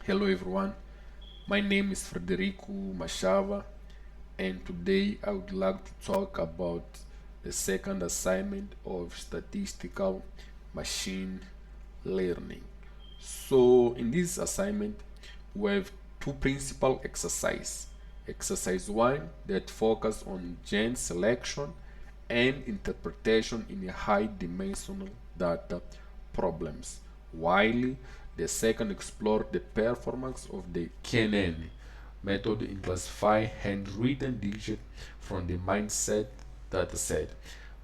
Hello everyone, my name is Frederico Machava, and today I would like to talk about the second assignment of statistical machine learning. So in this assignment we have two principal exercises. Exercise 1 that focus on gene selection and interpretation in high dimensional data problems, while the second explored the performance of the kNN method in classify handwritten digits from the mindset dataset.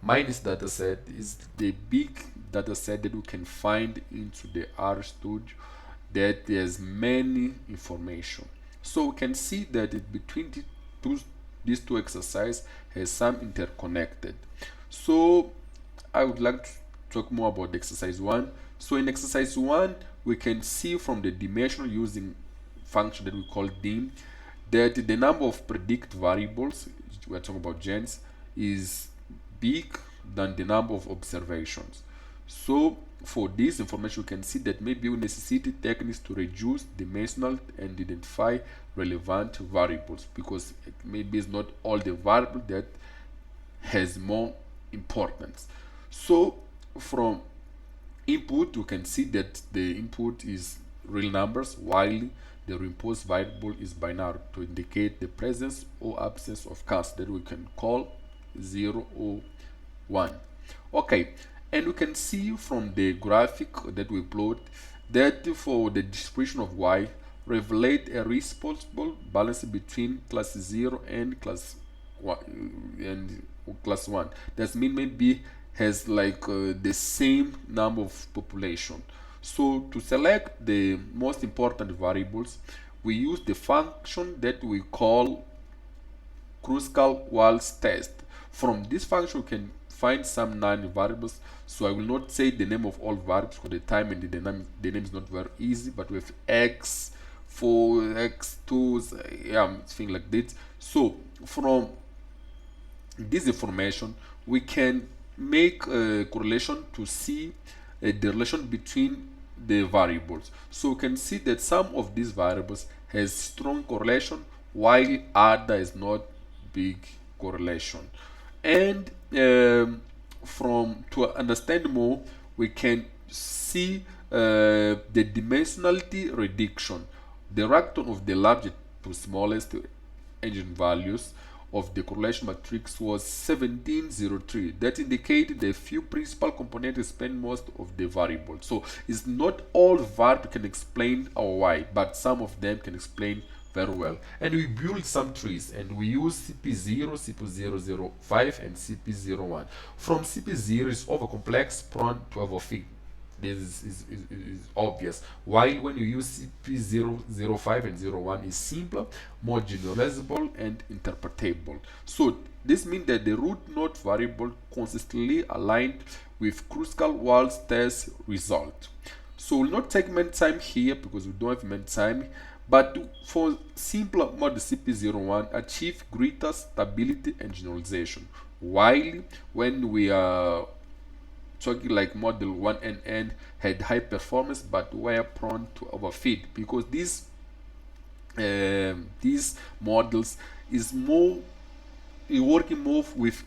Minus dataset is the big dataset that we can find into the R studio that there's many information. So we can see that between these two exercises has some interconnected. So I would like to talk more about the exercise 1. So in exercise 1 we can see from the dimension using function that we call dim that the number of predict variables, we're talking about gens, is big than the number of observations. So for this information, we can see that maybe we necessitate techniques to reduce dimensional and identify relevant variables, because maybe it's not all the variable that has more importance. So from input, we can see that the input is real numbers, while the reimposed variable is binary to indicate the presence or absence of cast that we can call 0 or 1. Okay, and we can see from the graphic that we plot that for the distribution of y revelate a responsible balance between class 0 and class 1. That means maybe has like the same number of population. So to select the most important variables, we use the function that we call Kruskal-Waltz test. From this function, we can find some non-variables. So I will not say the name of all variables for the time, and the name is not very easy. But with x4, x2, yeah, things like this. So from this information, we can make a correlation to see the relation between the variables. So we can see that some of these variables has strong correlation, while other is not big correlation. And from to understand more, we can see the dimensionality reduction, the reduction of the largest to smallest engine values of the correlation matrix was 1703. That indicated the few principal components explain most of the variables. So it's not all variables can explain our y, but some of them can explain very well. And we build some trees, and we use CP0, CP005, and CP01. From CP0 is over complex, prone to overfit. This is obvious. While when you use CP005 and 01 is simpler, more generalizable, and interpretable. So this means that the root node variable consistently aligned with Kruskal-Waltz test result. So we'll not take many time here because we don't have many time. But for simpler mode CP01 achieve greater stability and generalization. While when we are talking like model 1NN had high performance but were prone to overfit, because these models is more working more with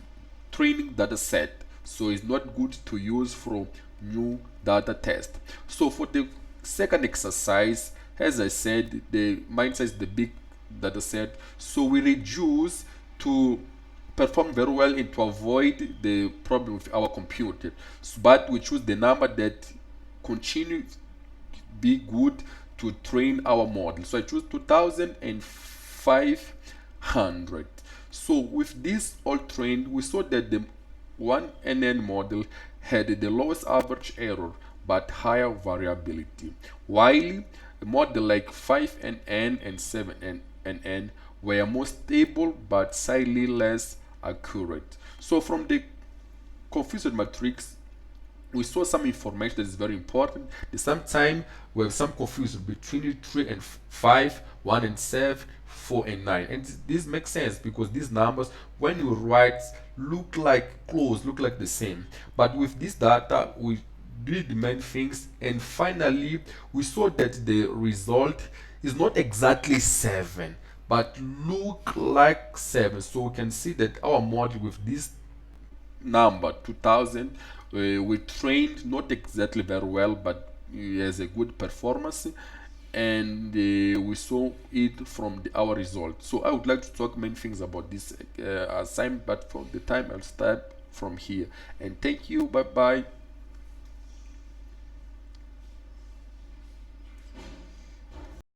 training data set, so it's not good to use from new data test. So for the second exercise, as I said, the mindset is the big data set, so we reduce to perform very well and to avoid the problem with our computer. But we choose the number that continue be good to train our model. So I choose 2500. So with this all trained, we saw that the 1NN model had the lowest average error but higher variability, while a model like 5NN and 7NN were more stable but slightly less accurate. So from the confused matrix, we saw some information that is very important. At some time we have some confusion between 3 and 5, 1 and 7, 4 and 9, and this makes sense because these numbers when you write look like close, look like the same, but with this data we did the main things, and finally we saw that the result is not exactly 7 but look like 7. So we can see that our model with this number 2000, we trained not exactly very well, but has a good performance, and we saw it from our result. So I would like to talk many things about this assignment, but for the time I'll start from here. And thank you. Bye bye.